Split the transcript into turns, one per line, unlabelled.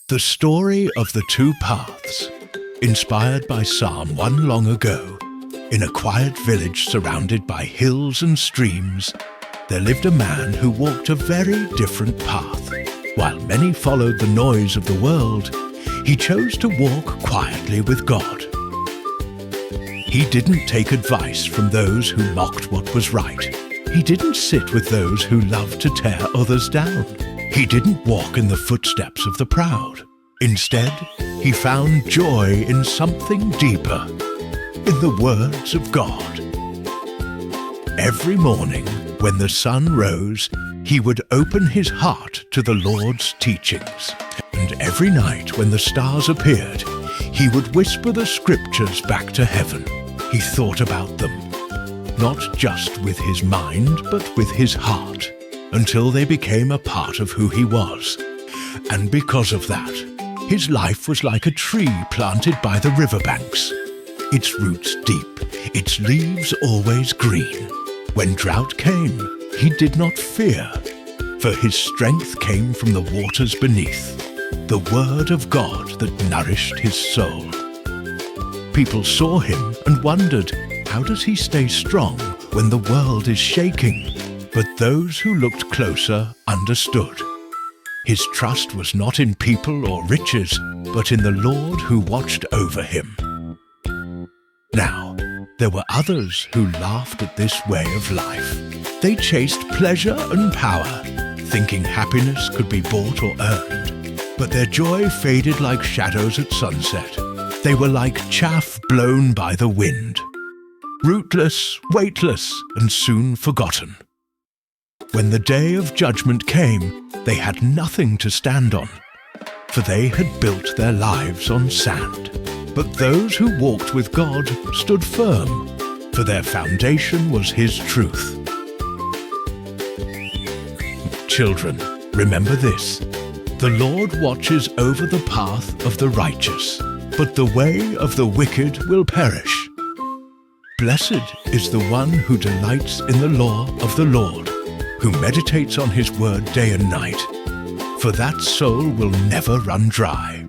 The story of the two paths, inspired by Psalm 1 long ago. In a quiet village surrounded by hills and streams, there lived a man who walked a very different path. While many followed the noise of the world, he chose to walk quietly with God. He didn't take advice from those who mocked what was right. He didn't sit with those who loved to tear others down. He didn't walk in the footsteps of the proud. Instead, he found joy in something deeper, in the words of God. Every morning, when the sun rose, he would open his heart to the Lord's teachings. And every night, when the stars appeared, he would whisper the scriptures back to heaven. He thought about them, not just with his mind, but with his heart, until they became a part of who he was. And because of that, his life was like a tree planted by the riverbanks. Its roots deep, its leaves always green. When drought came, he did not fear, for his strength came from the waters beneath, the word of God that nourished his soul. People saw him and wondered, how does he stay strong when the world is shaking? But those who looked closer understood. His trust was not in people or riches, but in the Lord who watched over him. Now, there were others who laughed at this way of life. They chased pleasure and power, thinking happiness could be bought or earned. But their joy faded like shadows at sunset. They were like chaff blown by the wind, rootless, weightless, and soon forgotten. When the day of judgment came, they had nothing to stand on, for they had built their lives on sand. But those who walked with God stood firm, for their foundation was His truth. Children, remember this: the Lord watches over the path of the righteous, but the way of the wicked will perish. Blessed is the one who delights in the law of the Lord, who meditates on His word day and night, for that soul will never run dry.